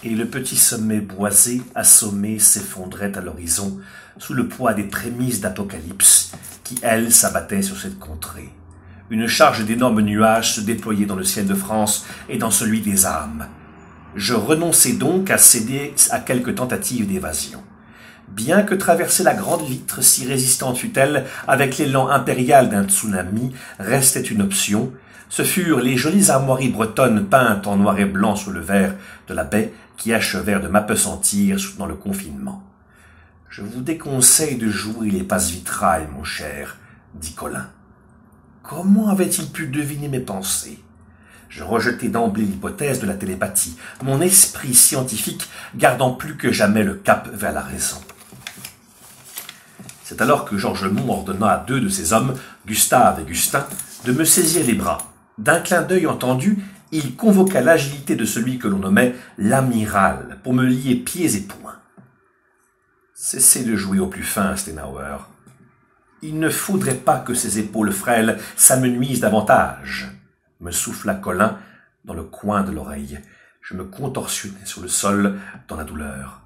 et le petit sommet boisé, assommé, s'effondrait à l'horizon sous le poids des prémices d'Apocalypse qui, elles, s'abattaient sur cette contrée. Une charge d'énormes nuages se déployait dans le ciel de France et dans celui des âmes. Je renonçai donc à céder à quelque tentative d'évasion. Bien que traverser la grande vitre, si résistante fut-elle, avec l'élan impérial d'un tsunami, restait une option. Ce furent les jolies armoiries bretonnes peintes en noir et blanc sur le verre de la baie qui achevèrent de m'appesantir dans le confinement. « Je vous déconseille de jouer les passe-vitrailles, mon cher, » dit Colin. Comment avait-il pu deviner mes pensées? Je rejetai d'emblée l'hypothèse de la télépathie, mon esprit scientifique gardant plus que jamais le cap vers la raison. C'est alors que Georges Mont ordonna à 2 de ses hommes, Gustave et Gustin, de me saisir les bras. D'un clin d'œil entendu, il convoqua l'agilité de celui que l'on nommait l'amiral pour me lier pieds et poings. Cessez de jouer au plus fin, Stenauer. Il ne faudrait pas que ses épaules frêles s'amenuisent davantage, me souffla Colin dans le coin de l'oreille. Je me contorsionnai sur le sol dans la douleur.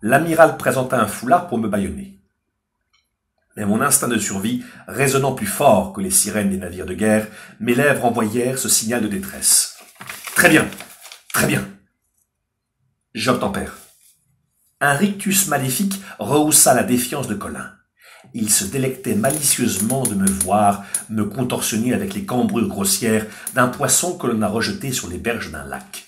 L'amiral présenta un foulard pour me bâillonner. Mais mon instinct de survie, résonnant plus fort que les sirènes des navires de guerre, mes lèvres envoyèrent ce signal de détresse. « Très bien, très bien. » J'obtempère. Un rictus maléfique rehaussa la défiance de Colin. Il se délectait malicieusement de me voir me contorsionner avec les cambrures grossières d'un poisson que l'on a rejeté sur les berges d'un lac.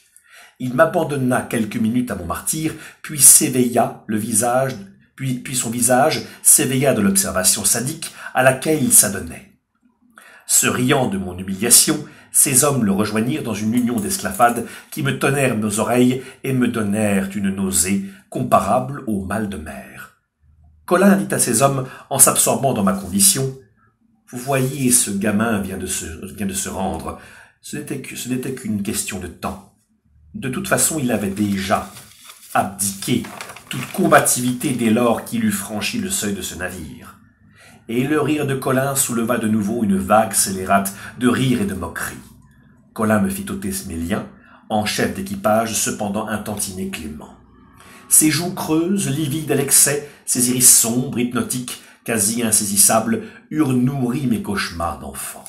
Il m'abandonna quelques minutes à mon martyre, puis s'éveilla le visage, puis son visage s'éveilla de l'observation sadique à laquelle il s'adonnait. Se riant de mon humiliation, ces hommes le rejoignirent dans une union d'esclafade qui me tonnèrent nos oreilles et me donnèrent une nausée comparable au mal de mer. Colin dit à ses hommes, en s'absorbant dans ma condition, « Vous voyez, ce gamin vient de se rendre. Ce n'était qu'une question de temps. De toute façon, il avait déjà abdiqué toute combativité dès lors qu'il eut franchi le seuil de ce navire. » Et le rire de Colin souleva de nouveau une vague scélérate de rire et de moquerie. Colin me fit ôter mes liens, en chef d'équipage, cependant un tantinet clément. Ses joues creuses, livides à l'excès, ses iris sombres, hypnotiques, quasi insaisissables, eurent nourri mes cauchemars d'enfant.